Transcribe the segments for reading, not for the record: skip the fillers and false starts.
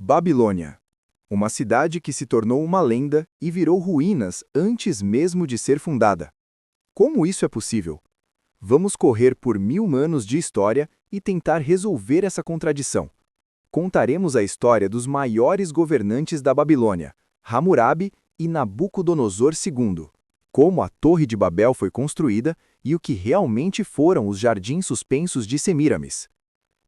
Babilônia. Uma cidade que se tornou uma lenda e virou ruínas antes mesmo de ser fundada. Como isso é possível? Vamos correr por 1000 anos de história e tentar resolver essa contradição. Contaremos a história dos maiores governantes da Babilônia, Hammurabi e Nabucodonosor II, como a Torre de Babel foi construída e o que realmente foram os jardins suspensos de Semíramis.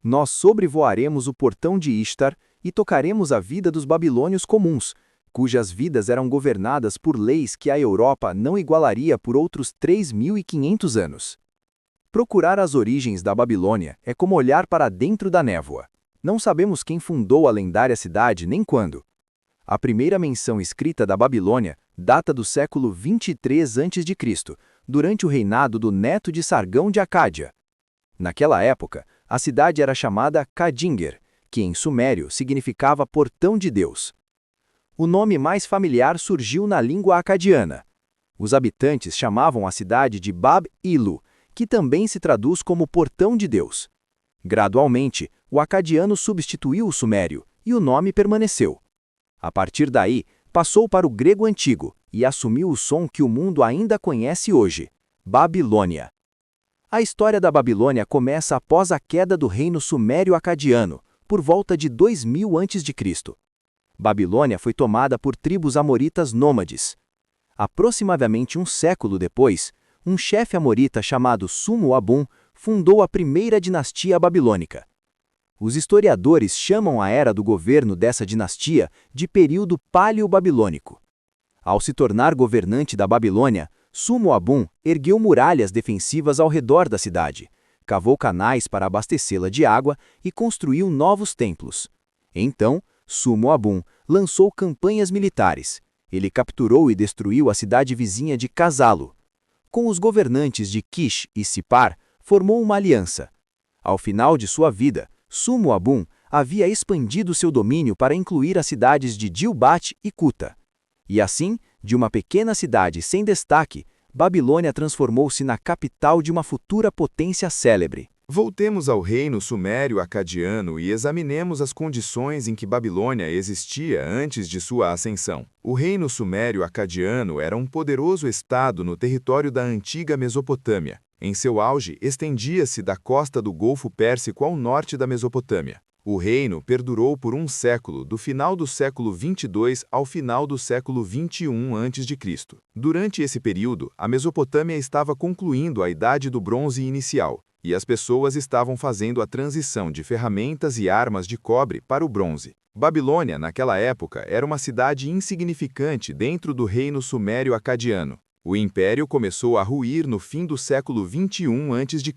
Nós sobrevoaremos o portão de Ishtar e tocaremos a vida dos babilônios comuns, cujas vidas eram governadas por leis que a Europa não igualaria por outros 3.500 anos. Procurar as origens da Babilônia é como olhar para dentro da névoa. Não sabemos quem fundou a lendária cidade nem quando. A primeira menção escrita da Babilônia data do século 23 a.C., durante o reinado do neto de Sargão de Acádia. Naquela época, a cidade era chamada Kadinger, que em sumério significava Portão de Deus. O nome mais familiar surgiu na língua acadiana. Os habitantes chamavam a cidade de Bab-Ilu, que também se traduz como Portão de Deus. Gradualmente, o acadiano substituiu o sumério e o nome permaneceu. A partir daí, passou para o grego antigo e assumiu o som que o mundo ainda conhece hoje, Babilônia. A história da Babilônia começa após a queda do reino sumério-acadiano, por volta de 2000 a.C. Babilônia foi tomada por tribos amoritas nômades. Aproximadamente um século depois, um chefe amorita chamado Sumu-Abum fundou a primeira dinastia babilônica. Os historiadores chamam a era do governo dessa dinastia de período paleo-babilônico. Ao se tornar governante da Babilônia, Sumu-Abum ergueu muralhas defensivas ao redor da cidade, cavou canais para abastecê-la de água e construiu novos templos. Então, Sumu-Abum lançou campanhas militares. Ele capturou e destruiu a cidade vizinha de Casalo. Com os governantes de Kish e Sipar, formou uma aliança. Ao final de sua vida, Sumu-Abum havia expandido seu domínio para incluir as cidades de Dilbat e Kuta. E assim, de uma pequena cidade sem destaque, Babilônia transformou-se na capital de uma futura potência célebre. Voltemos ao reino sumério-acadiano e examinemos as condições em que Babilônia existia antes de sua ascensão. O reino sumério-acadiano era um poderoso estado no território da antiga Mesopotâmia. Em seu auge, estendia-se da costa do Golfo Pérsico ao norte da Mesopotâmia. O reino perdurou por um século, do final do século 22 ao final do século 21 a.C. Durante esse período, a Mesopotâmia estava concluindo a Idade do Bronze inicial, e as pessoas estavam fazendo a transição de ferramentas e armas de cobre para o bronze. Babilônia, naquela época, era uma cidade insignificante dentro do reino sumério-acadiano. O império começou a ruir no fim do século 21 a.C.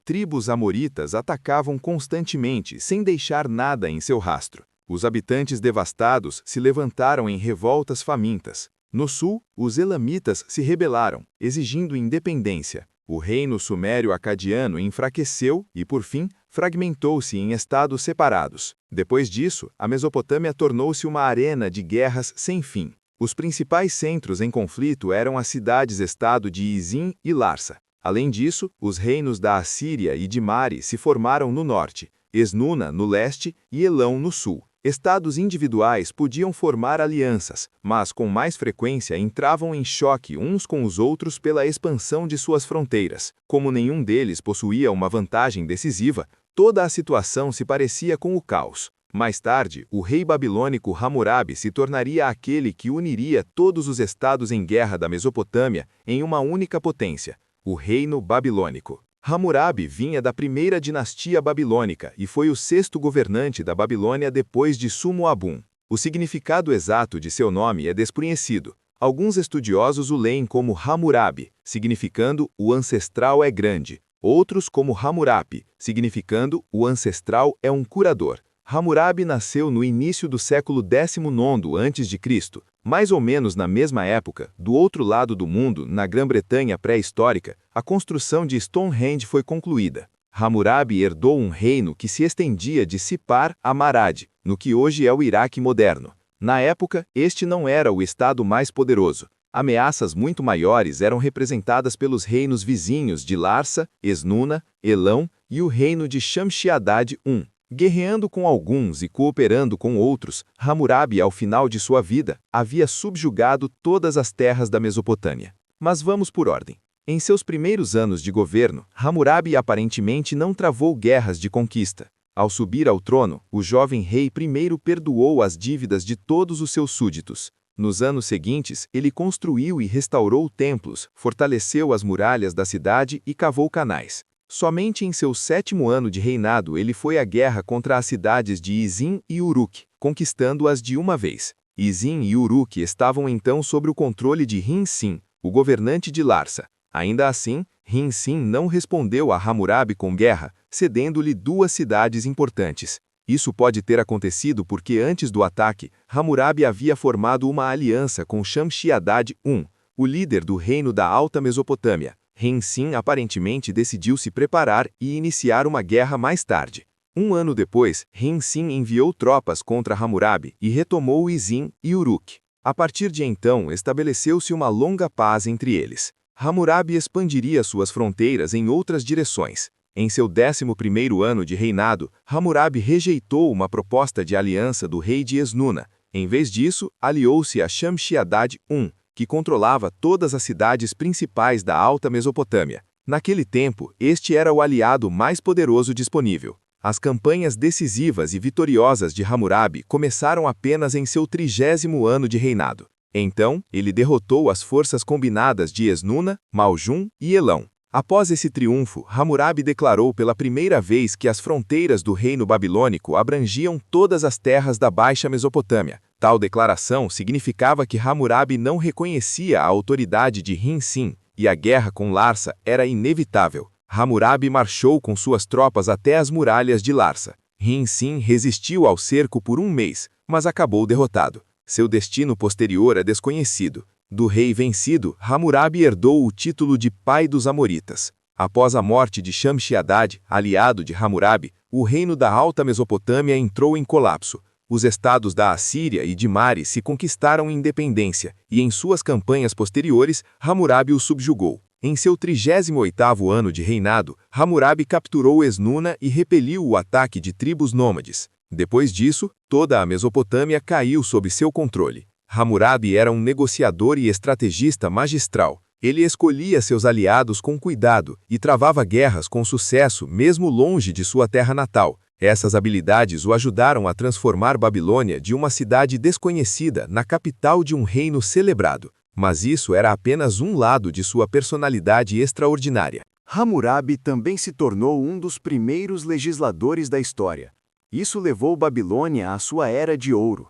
Tribos amoritas atacavam constantemente, sem deixar nada em seu rastro. Os habitantes devastados se levantaram em revoltas famintas. No sul, os elamitas se rebelaram, exigindo independência. O reino sumério-acadiano enfraqueceu e, por fim, fragmentou-se em estados separados. Depois disso, a Mesopotâmia tornou-se uma arena de guerras sem fim. Os principais centros em conflito eram as cidades-estado de Izim e Larsa. Além disso, os reinos da Assíria e de Mari se formaram no norte, Esnuna no leste e Elão no sul. Estados individuais podiam formar alianças, mas com mais frequência entravam em choque uns com os outros pela expansão de suas fronteiras. Como nenhum deles possuía uma vantagem decisiva, toda a situação se parecia com o caos. Mais tarde, o rei babilônico Hammurabi se tornaria aquele que uniria todos os estados em guerra da Mesopotâmia em uma única potência, o Reino Babilônico. Hammurabi vinha da primeira dinastia babilônica e foi o sexto governante da Babilônia depois de Sumu-Abum. O significado exato de seu nome é desconhecido. Alguns estudiosos o leem como Hammurabi, significando o ancestral é grande, outros como Hammurapi, significando o ancestral é um curador. Hammurabi nasceu no início do século 19 a.C., mais ou menos na mesma época, do outro lado do mundo, na Grã-Bretanha pré-histórica, a construção de Stonehenge foi concluída. Hammurabi herdou um reino que se estendia de Sipar a Marad, no que hoje é o Iraque moderno. Na época, este não era o estado mais poderoso. Ameaças muito maiores eram representadas pelos reinos vizinhos de Larsa, Esnuna, Elão e o reino de Shamshi-Adad I. Guerreando com alguns e cooperando com outros, Hammurabi, ao final de sua vida, havia subjugado todas as terras da Mesopotâmia. Mas vamos por ordem. Em seus primeiros anos de governo, Hammurabi aparentemente não travou guerras de conquista. Ao subir ao trono, o jovem rei primeiro perdoou as dívidas de todos os seus súditos. Nos anos seguintes, ele construiu e restaurou templos, fortaleceu as muralhas da cidade e cavou canais. Somente em seu 7º ano de reinado ele foi à guerra contra as cidades de Izim e Uruk, conquistando-as de uma vez. Izim e Uruk estavam então sob o controle de Rin-Sin, o governante de Larsa. Ainda assim, Rin-Sin não respondeu a Hammurabi com guerra, cedendo-lhe 2 cidades importantes. Isso pode ter acontecido porque antes do ataque, Hammurabi havia formado uma aliança com Shamshi-Adad I, o líder do reino da Alta Mesopotâmia. Rin-Sin aparentemente decidiu se preparar e iniciar uma guerra mais tarde. Um ano depois, Rin-Sin enviou tropas contra Hammurabi e retomou Izim e Uruk. A partir de então, estabeleceu-se uma longa paz entre eles. Hammurabi expandiria suas fronteiras em outras direções. Em seu 11º ano de reinado, Hammurabi rejeitou uma proposta de aliança do rei de Esnuna. Em vez disso, aliou-se a Shamshi-Adad I, que controlava todas as cidades principais da Alta Mesopotâmia. Naquele tempo, este era o aliado mais poderoso disponível. As campanhas decisivas e vitoriosas de Hammurabi começaram apenas em seu 30º ano de reinado. Então, ele derrotou as forças combinadas de Esnuna, Maljum e Elão. Após esse triunfo, Hammurabi declarou pela primeira vez que as fronteiras do reino babilônico abrangiam todas as terras da Baixa Mesopotâmia. Tal declaração significava que Hammurabi não reconhecia a autoridade de Rin-Sin, e a guerra com Larsa era inevitável. Hammurabi marchou com suas tropas até as muralhas de Larsa. Rin-Sin resistiu ao cerco por um mês, mas acabou derrotado. Seu destino posterior é desconhecido. Do rei vencido, Hammurabi herdou o título de pai dos Amoritas. Após a morte de Shamshi-Adad, aliado de Hammurabi, o reino da Alta Mesopotâmia entrou em colapso. Os estados da Assíria e de Mari se conquistaram independência, e em suas campanhas posteriores, Hammurabi o subjugou. Em seu 38º ano de reinado, Hammurabi capturou Esnuna e repeliu o ataque de tribos nômades. Depois disso, toda a Mesopotâmia caiu sob seu controle. Hammurabi era um negociador e estrategista magistral. Ele escolhia seus aliados com cuidado e travava guerras com sucesso mesmo longe de sua terra natal. Essas habilidades o ajudaram a transformar Babilônia de uma cidade desconhecida na capital de um reino celebrado. Mas isso era apenas um lado de sua personalidade extraordinária. Hammurabi também se tornou um dos primeiros legisladores da história. Isso levou Babilônia à sua Era de Ouro.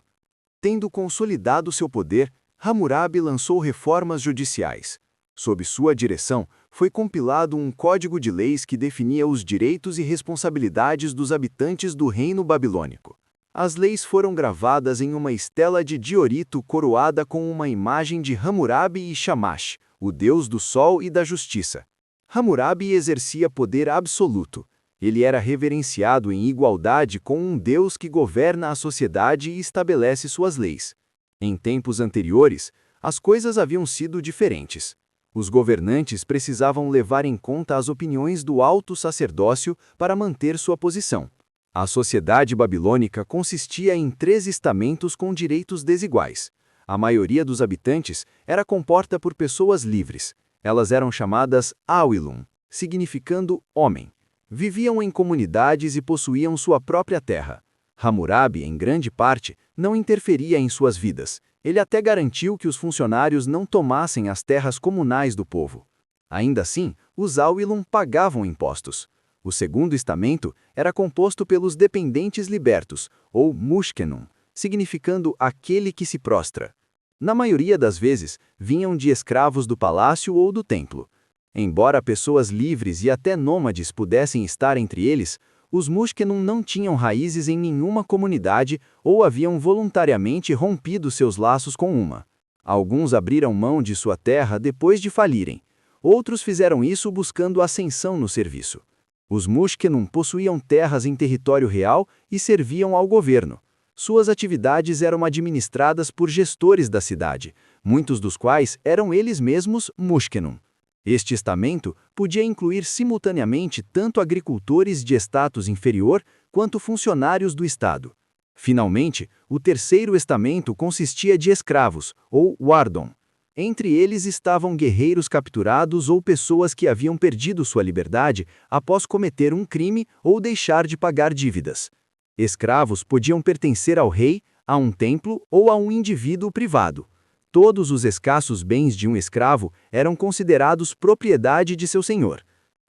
Tendo consolidado seu poder, Hammurabi lançou reformas judiciais. Sob sua direção, foi compilado um código de leis que definia os direitos e responsabilidades dos habitantes do reino babilônico. As leis foram gravadas em uma estela de diorito coroada com uma imagem de Hammurabi e Shamash, o deus do sol e da justiça. Hammurabi exercia poder absoluto. Ele era reverenciado em igualdade com um deus que governa a sociedade e estabelece suas leis. Em tempos anteriores, as coisas haviam sido diferentes. Os governantes precisavam levar em conta as opiniões do alto sacerdócio para manter sua posição. A sociedade babilônica consistia em 3 estamentos com direitos desiguais. A maioria dos habitantes era composta por pessoas livres. Elas eram chamadas Awilum, significando homem. Viviam em comunidades e possuíam sua própria terra. Hammurabi, em grande parte, não interferia em suas vidas. Ele até garantiu que os funcionários não tomassem as terras comunais do povo. Ainda assim, os Awilum pagavam impostos. O segundo estamento era composto pelos dependentes libertos, ou Mushkenum, significando aquele que se prostra. Na maioria das vezes, vinham de escravos do palácio ou do templo. Embora pessoas livres e até nômades pudessem estar entre eles, os Mushkenum não tinham raízes em nenhuma comunidade ou haviam voluntariamente rompido seus laços com uma. Alguns abriram mão de sua terra depois de falirem. Outros fizeram isso buscando ascensão no serviço. Os Mushkenum possuíam terras em território real e serviam ao governo. Suas atividades eram administradas por gestores da cidade, muitos dos quais eram eles mesmos Mushkenum. Este estamento podia incluir simultaneamente tanto agricultores de status inferior quanto funcionários do Estado. Finalmente, o terceiro estamento consistia de escravos, ou wardon. Entre eles estavam guerreiros capturados ou pessoas que haviam perdido sua liberdade após cometer um crime ou deixar de pagar dívidas. Escravos podiam pertencer ao rei, a um templo ou a um indivíduo privado. Todos os escassos bens de um escravo eram considerados propriedade de seu senhor.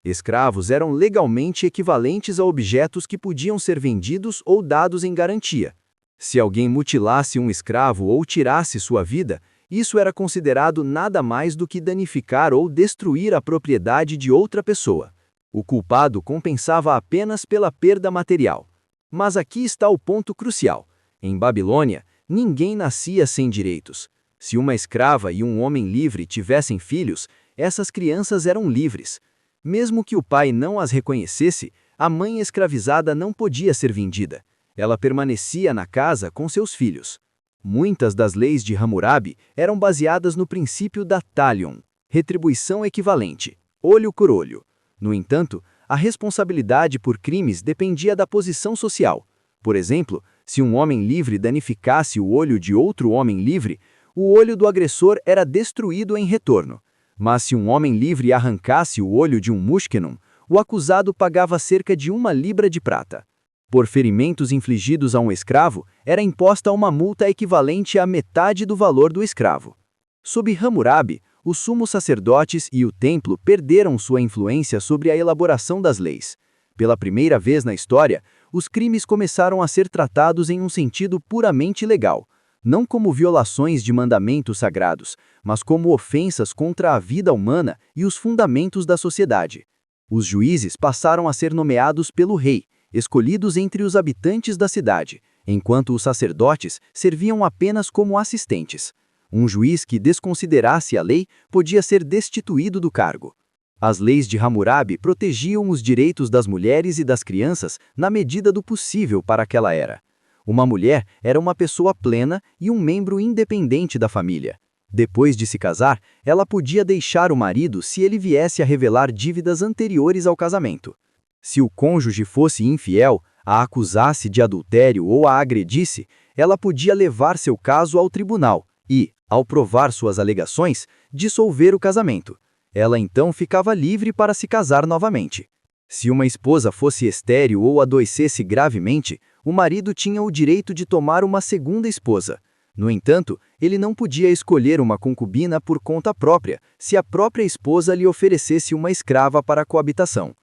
Escravos eram legalmente equivalentes a objetos que podiam ser vendidos ou dados em garantia. Se alguém mutilasse um escravo ou tirasse sua vida, isso era considerado nada mais do que danificar ou destruir a propriedade de outra pessoa. O culpado compensava apenas pela perda material. Mas aqui está o ponto crucial. Em Babilônia, ninguém nascia sem direitos. Se uma escrava e um homem livre tivessem filhos, essas crianças eram livres. Mesmo que o pai não as reconhecesse, a mãe escravizada não podia ser vendida. Ela permanecia na casa com seus filhos. Muitas das leis de Hammurabi eram baseadas no princípio da talion, retribuição equivalente, olho por olho. No entanto, a responsabilidade por crimes dependia da posição social. Por exemplo, se um homem livre danificasse o olho de outro homem livre, o olho do agressor era destruído em retorno. Mas se um homem livre arrancasse o olho de um mushkenum, o acusado pagava cerca de 1 libra de prata. Por ferimentos infligidos a um escravo, era imposta uma multa equivalente à metade do valor do escravo. Sob Hammurabi, os sumos sacerdotes e o templo perderam sua influência sobre a elaboração das leis. Pela primeira vez na história, os crimes começaram a ser tratados em um sentido puramente legal, não como violações de mandamentos sagrados, mas como ofensas contra a vida humana e os fundamentos da sociedade. Os juízes passaram a ser nomeados pelo rei, escolhidos entre os habitantes da cidade, enquanto os sacerdotes serviam apenas como assistentes. Um juiz que desconsiderasse a lei podia ser destituído do cargo. As leis de Hammurabi protegiam os direitos das mulheres e das crianças na medida do possível para aquela era. Uma mulher era uma pessoa plena e um membro independente da família. Depois de se casar, ela podia deixar o marido se ele viesse a revelar dívidas anteriores ao casamento. Se o cônjuge fosse infiel, a acusasse de adultério ou a agredisse, ela podia levar seu caso ao tribunal e, ao provar suas alegações, dissolver o casamento. Ela então ficava livre para se casar novamente. Se uma esposa fosse estéril ou adoecesse gravemente, o marido tinha o direito de tomar uma segunda esposa. No entanto, ele não podia escolher uma concubina por conta própria, se a própria esposa lhe oferecesse uma escrava para a coabitação.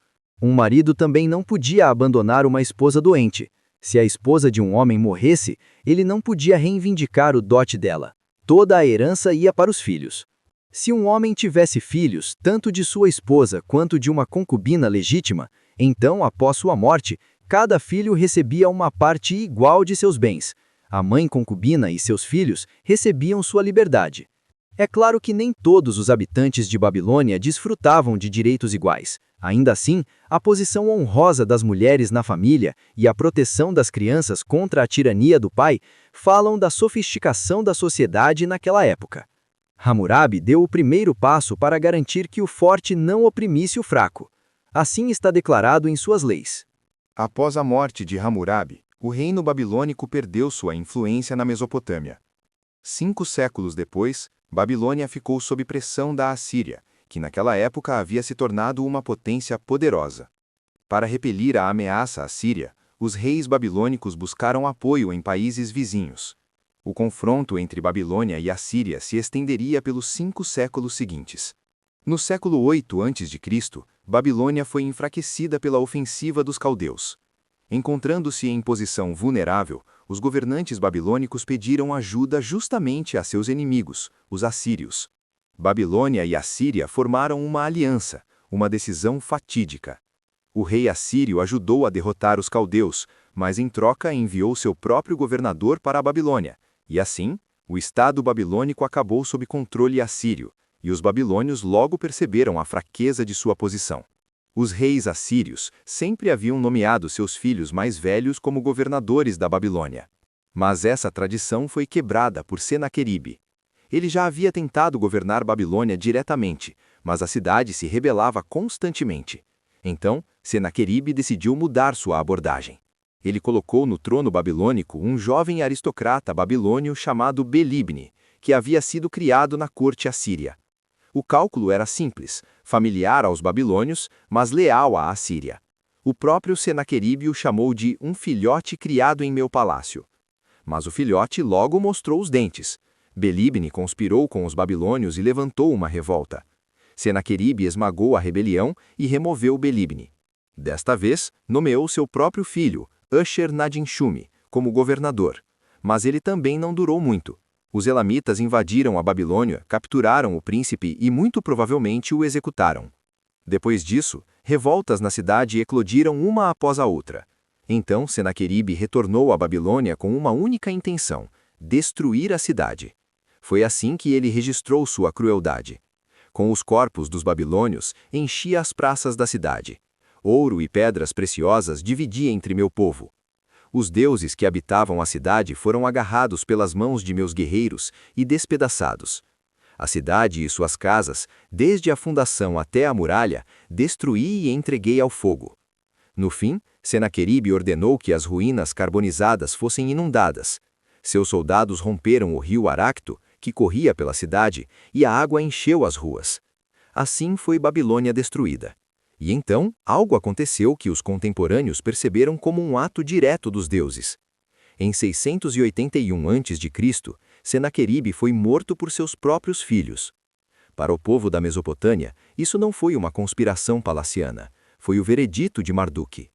Um marido também não podia abandonar uma esposa doente. Se a esposa de um homem morresse, ele não podia reivindicar o dote dela. Toda a herança ia para os filhos. Se um homem tivesse filhos, tanto de sua esposa quanto de uma concubina legítima, então, após sua morte, cada filho recebia uma parte igual de seus bens. A mãe concubina e seus filhos recebiam sua liberdade. É claro que nem todos os habitantes de Babilônia desfrutavam de direitos iguais. Ainda assim, a posição honrosa das mulheres na família e a proteção das crianças contra a tirania do pai falam da sofisticação da sociedade naquela época. Hammurabi deu o primeiro passo para garantir que o forte não oprimisse o fraco. Assim está declarado em suas leis. Após a morte de Hammurabi, o reino babilônico perdeu sua influência na Mesopotâmia. 5 séculos depois, Babilônia ficou sob pressão da Assíria, que naquela época havia se tornado uma potência poderosa. Para repelir a ameaça assíria, os reis babilônicos buscaram apoio em países vizinhos. O confronto entre Babilônia e Assíria se estenderia pelos 5 séculos seguintes. No século 8 a.C., Babilônia foi enfraquecida pela ofensiva dos caldeus. Encontrando-se em posição vulnerável, os governantes babilônicos pediram ajuda justamente a seus inimigos, os assírios. Babilônia e Assíria formaram uma aliança, uma decisão fatídica. O rei assírio ajudou a derrotar os caldeus, mas em troca enviou seu próprio governador para a Babilônia, e assim, o Estado babilônico acabou sob controle assírio, e os babilônios logo perceberam a fraqueza de sua posição. Os reis assírios sempre haviam nomeado seus filhos mais velhos como governadores da Babilônia. Mas essa tradição foi quebrada por Senaqueribe. Ele já havia tentado governar Babilônia diretamente, mas a cidade se rebelava constantemente. Então, Senaqueribe decidiu mudar sua abordagem. Ele colocou no trono babilônico um jovem aristocrata babilônio chamado Belibne, que havia sido criado na corte assíria. O cálculo era simples, familiar aos babilônios, mas leal à Assíria. O próprio Senaqueribe o chamou de um filhote criado em meu palácio. Mas o filhote logo mostrou os dentes. Belibne conspirou com os babilônios e levantou uma revolta. Senaqueribe esmagou a rebelião e removeu Belibne. Desta vez, nomeou seu próprio filho, Usher-Nadin-Shumi, como governador. Mas ele também não durou muito. Os elamitas invadiram a Babilônia, capturaram o príncipe e muito provavelmente o executaram. Depois disso, revoltas na cidade eclodiram uma após a outra. Então Senaqueribe retornou à Babilônia com uma única intenção: destruir a cidade. Foi assim que ele registrou sua crueldade. Com os corpos dos babilônios, enchia as praças da cidade. Ouro e pedras preciosas dividia entre meu povo. Os deuses que habitavam a cidade foram agarrados pelas mãos de meus guerreiros e despedaçados. A cidade e suas casas, desde a fundação até a muralha, destruí e entreguei ao fogo. No fim, Senaqueribe ordenou que as ruínas carbonizadas fossem inundadas. Seus soldados romperam o rio Aracto, que corria pela cidade, e a água encheu as ruas. Assim foi Babilônia destruída. E então, algo aconteceu que os contemporâneos perceberam como um ato direto dos deuses. Em 681 a.C., Senaqueribe foi morto por seus próprios filhos. Para o povo da Mesopotâmia, isso não foi uma conspiração palaciana, foi o veredito de Marduk.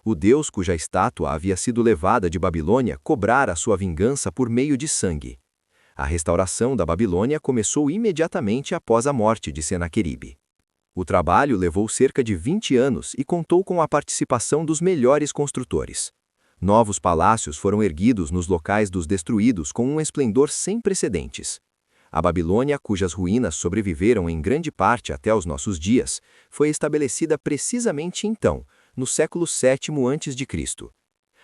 O deus cuja estátua havia sido levada de Babilônia cobrara sua vingança por meio de sangue. A restauração da Babilônia começou imediatamente após a morte de Senaqueribe. O trabalho levou cerca de 20 anos e contou com a participação dos melhores construtores. Novos palácios foram erguidos nos locais dos destruídos com um esplendor sem precedentes. A Babilônia, cujas ruínas sobreviveram em grande parte até os nossos dias, foi estabelecida precisamente então, no século VII a.C.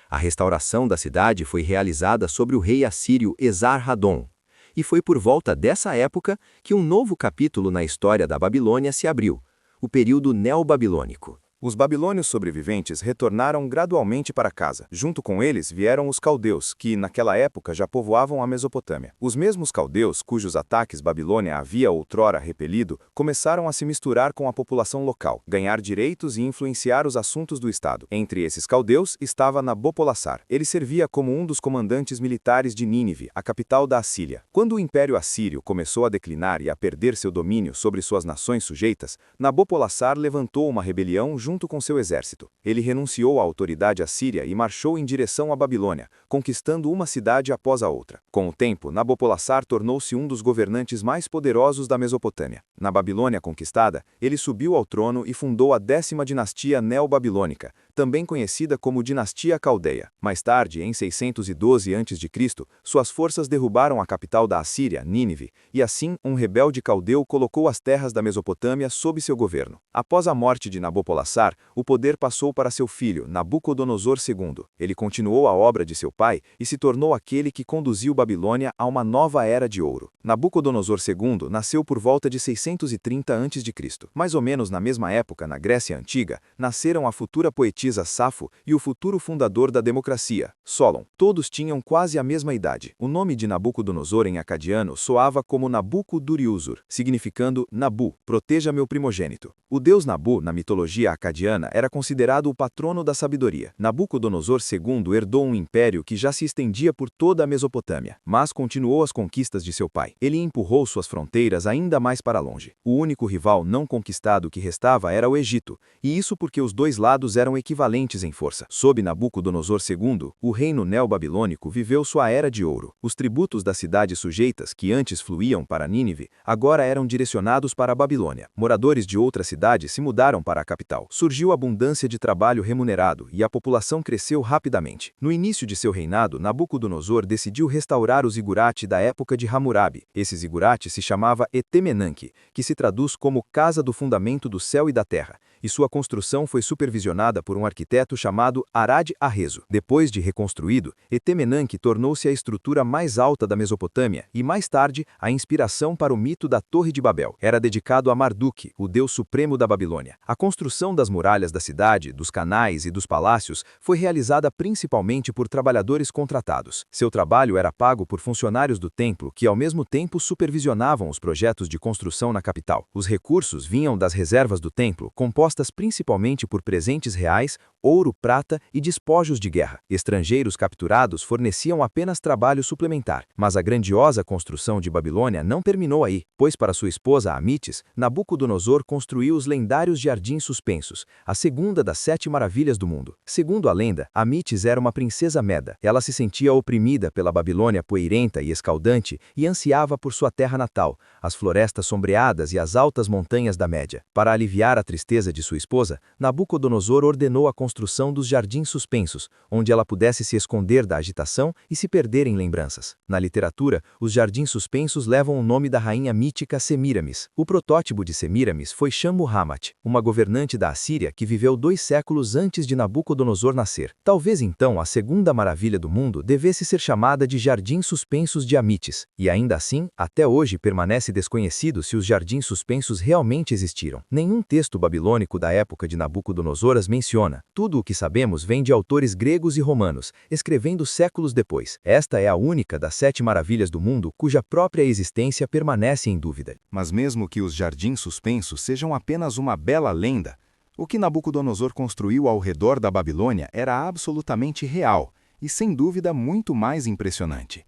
A restauração da cidade foi realizada sobre o rei assírio Esar-Hadon, e foi por volta dessa época que um novo capítulo na história da Babilônia se abriu, o período neobabilônico. Os babilônios sobreviventes retornaram gradualmente para casa. Junto com eles vieram os caldeus, que, naquela época, já povoavam a Mesopotâmia. Os mesmos caldeus, cujos ataques Babilônia havia outrora repelido, começaram a se misturar com a população local, ganhar direitos e influenciar os assuntos do Estado. Entre esses caldeus estava Nabopolassar. Ele servia como um dos comandantes militares de Nínive, a capital da Assíria. Quando o Império Assírio começou a declinar e a perder seu domínio sobre suas nações sujeitas, Nabopolassar levantou uma rebelião junto com seu exército. Ele renunciou à autoridade assíria e marchou em direção à Babilônia, conquistando uma cidade após a outra. Com o tempo, Nabopolassar tornou-se um dos governantes mais poderosos da Mesopotâmia. Na Babilônia conquistada, ele subiu ao trono e fundou a 10ª dinastia neobabilônica, também conhecida como Dinastia Caldeia. Mais tarde, em 612 a.C., suas forças derrubaram a capital da Assíria, Nínive, e assim um rebelde caldeu colocou as terras da Mesopotâmia sob seu governo. Após a morte de Nabopolassar, o poder passou para seu filho, Nabucodonosor II. Ele continuou a obra de seu pai e se tornou aquele que conduziu Babilônia a uma nova era de ouro. Nabucodonosor II nasceu por volta de 630 a.C. Mais ou menos na mesma época, na Grécia Antiga, nasceram a futura poetisa Safo e o futuro fundador da democracia, Solon. Todos tinham quase a mesma idade. O nome de Nabucodonosor em acadiano soava como Nabuco-Duriuzur, significando Nabu, proteja meu primogênito. O deus Nabu, na mitologia acadiana, era considerado o patrono da sabedoria. Nabucodonosor II herdou um império que já se estendia por toda a Mesopotâmia, mas continuou as conquistas de seu pai. Ele empurrou suas fronteiras ainda mais para longe. O único rival não conquistado que restava era o Egito, e isso porque os dois lados eram equivalentes em força. Sob Nabucodonosor II, o reino neobabilônico viveu sua era de ouro. Os tributos das cidades sujeitas, que antes fluíam para Nínive, agora eram direcionados para a Babilônia. Moradores de outras cidades se mudaram para a capital. Surgiu abundância de trabalho remunerado e a população cresceu rapidamente. No início de seu reinado, Nabucodonosor decidiu restaurar o zigurate da época de Hammurabi. Esse zigurate se chamava Etemenanque, que se traduz como Casa do Fundamento do Céu e da Terra, e sua construção foi supervisionada por um arquiteto chamado Arad-Arrezo. Depois de reconstruído, Etemenanque tornou-se a estrutura mais alta da Mesopotâmia e, mais tarde, a inspiração para o mito da Torre de Babel. Era dedicado a Marduk, o deus supremo da Babilônia. A construção das muralhas da cidade, dos canais e dos palácios foi realizada principalmente por trabalhadores contratados. Seu trabalho era pago por funcionários do templo que, ao mesmo tempo, supervisionavam os projetos de construção na capital. Os recursos vinham das reservas do templo, compostas principalmente por presentes reais, ouro, prata e despojos de guerra. Estrangeiros capturados forneciam apenas trabalho suplementar, mas a grandiosa construção de Babilônia não terminou aí, pois para sua esposa Amitis, Nabucodonosor construiu os lendários jardins suspensos, a segunda das 7 maravilhas do mundo. Segundo a lenda, Amitis era uma princesa meda. Ela se sentia oprimida pela Babilônia poeirenta e escaldante e ansiava por sua terra natal, as florestas sombreadas e as altas montanhas da Média. Para aliviar a tristeza de sua esposa, Nabucodonosor ordenou a construção dos jardins suspensos, onde ela pudesse se esconder da agitação e se perder em lembranças. Na literatura, os jardins suspensos levam o nome da rainha mítica Semíramis. O protótipo de Semíramis foi Sham-Muhammad, uma governante da Assíria que viveu 2 séculos antes de Nabucodonosor nascer. Talvez então a segunda maravilha do mundo devesse ser chamada de Jardins Suspensos de Amitis, e ainda assim, até hoje permanece desconhecido se os jardins suspensos realmente existiram. Nenhum texto babilônico da época de Nabucodonosor as menciona. Tudo o que sabemos vem de autores gregos e romanos, escrevendo séculos depois. Esta é a única das 7 maravilhas do mundo cuja própria existência permanece em dúvida. Mas mesmo que os jardins suspensos sejam apenas uma bela lenda, o que Nabucodonosor construiu ao redor da Babilônia era absolutamente real e, sem dúvida, muito mais impressionante.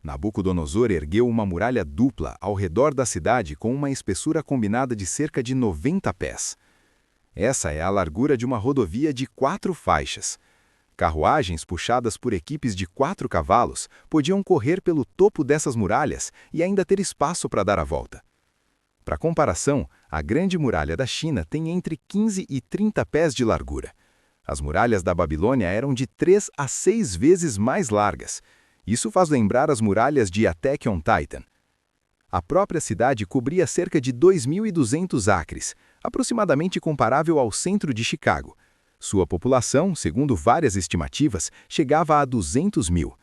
Nabucodonosor ergueu uma muralha dupla ao redor da cidade com uma espessura combinada de cerca de 90 pés. Essa é a largura de uma rodovia de 4 faixas. Carruagens puxadas por equipes de 4 cavalos podiam correr pelo topo dessas muralhas e ainda ter espaço para dar a volta. Para comparação, a Grande Muralha da China tem entre 15 e 30 pés de largura. As muralhas da Babilônia eram de 3 a 6 vezes mais largas. Isso faz lembrar as muralhas de Attack on Titan. A própria cidade cobria cerca de 2.200 acres, aproximadamente comparável ao centro de Chicago. Sua população, segundo várias estimativas, chegava a 200 mil.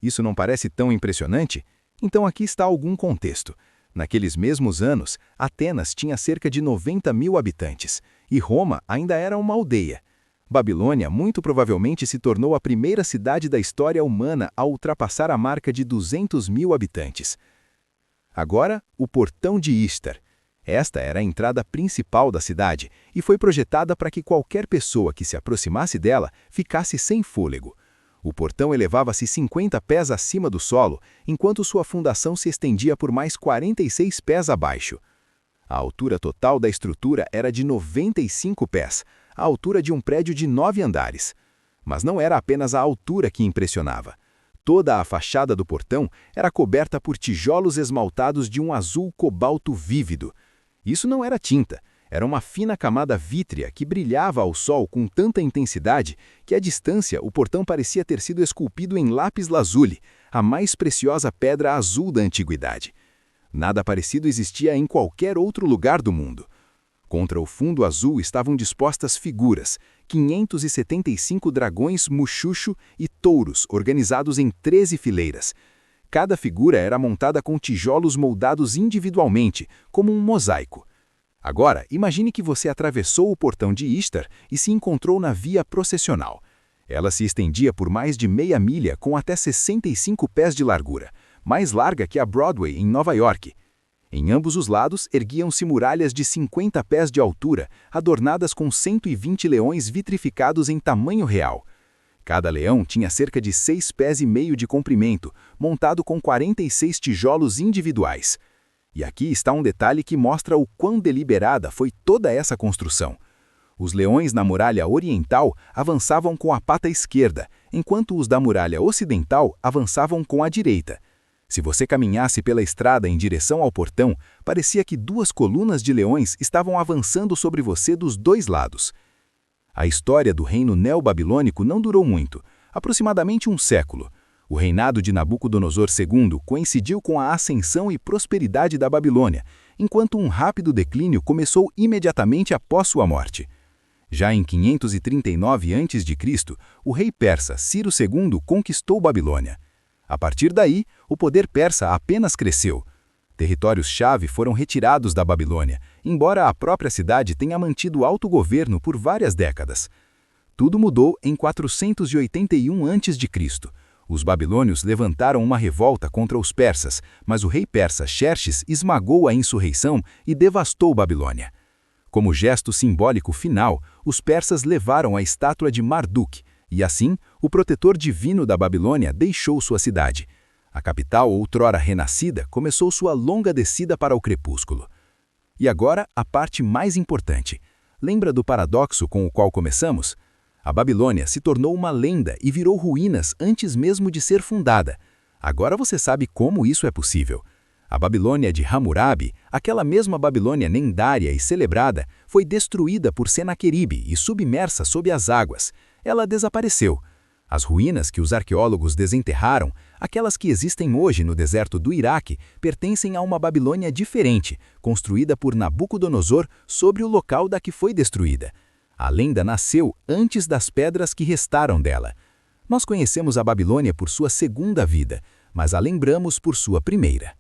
Isso não parece tão impressionante? Então aqui está algum contexto. Naqueles mesmos anos, Atenas tinha cerca de 90 mil habitantes, e Roma ainda era uma aldeia. Babilônia muito provavelmente se tornou a primeira cidade da história humana a ultrapassar a marca de 200 mil habitantes. Agora, o Portão de Ishtar. Esta era a entrada principal da cidade e foi projetada para que qualquer pessoa que se aproximasse dela ficasse sem fôlego. O portão elevava-se 50 pés acima do solo, enquanto sua fundação se estendia por mais 46 pés abaixo. A altura total da estrutura era de 95 pés, a altura de um prédio de 9 andares. Mas não era apenas a altura que impressionava. Toda a fachada do portão era coberta por tijolos esmaltados de um azul cobalto vívido. Isso não era tinta, era uma fina camada vítrea que brilhava ao sol com tanta intensidade que, à distância, o portão parecia ter sido esculpido em lápis lazuli, a mais preciosa pedra azul da antiguidade. Nada parecido existia em qualquer outro lugar do mundo. Contra o fundo azul estavam dispostas figuras, 575 dragões muxuxo e touros organizados em 13 fileiras. Cada figura era montada com tijolos moldados individualmente, como um mosaico. Agora, imagine que você atravessou o portão de Ishtar e se encontrou na via processional. Ela se estendia por mais de meia milha com até 65 pés de largura, mais larga que a Broadway em Nova York. Em ambos os lados erguiam-se muralhas de 50 pés de altura, adornadas com 120 leões vitrificados em tamanho real. Cada leão tinha cerca de 6 pés e meio de comprimento, montado com 46 tijolos individuais. E aqui está um detalhe que mostra o quão deliberada foi toda essa construção. Os leões na muralha oriental avançavam com a pata esquerda, enquanto os da muralha ocidental avançavam com a direita. Se você caminhasse pela estrada em direção ao portão, parecia que 2 colunas de leões estavam avançando sobre você dos 2 lados. A história do reino neobabilônico não durou muito, aproximadamente um século. O reinado de Nabucodonosor II coincidiu com a ascensão e prosperidade da Babilônia, enquanto um rápido declínio começou imediatamente após sua morte. Já em 539 a.C., o rei persa Ciro II conquistou Babilônia. A partir daí, o poder persa apenas cresceu. Territórios-chave foram retirados da Babilônia, embora a própria cidade tenha mantido autogoverno por várias décadas. Tudo mudou em 481 a.C. Os babilônios levantaram uma revolta contra os persas, mas o rei persa Xerxes esmagou a insurreição e devastou Babilônia. Como gesto simbólico final, os persas levaram a estátua de Marduk, e assim, o protetor divino da Babilônia deixou sua cidade. A capital, outrora renascida, começou sua longa descida para o crepúsculo. E agora, a parte mais importante. Lembra do paradoxo com o qual começamos? A Babilônia se tornou uma lenda e virou ruínas antes mesmo de ser fundada. Agora você sabe como isso é possível. A Babilônia de Hammurabi, aquela mesma Babilônia lendária e celebrada, foi destruída por Senaqueribe e submersa sob as águas. Ela desapareceu. As ruínas que os arqueólogos desenterraram, aquelas que existem hoje no deserto do Iraque, pertencem a uma Babilônia diferente, construída por Nabucodonosor sobre o local da que foi destruída. A lenda nasceu antes das pedras que restaram dela. Nós conhecemos a Babilônia por sua segunda vida, mas a lembramos por sua primeira.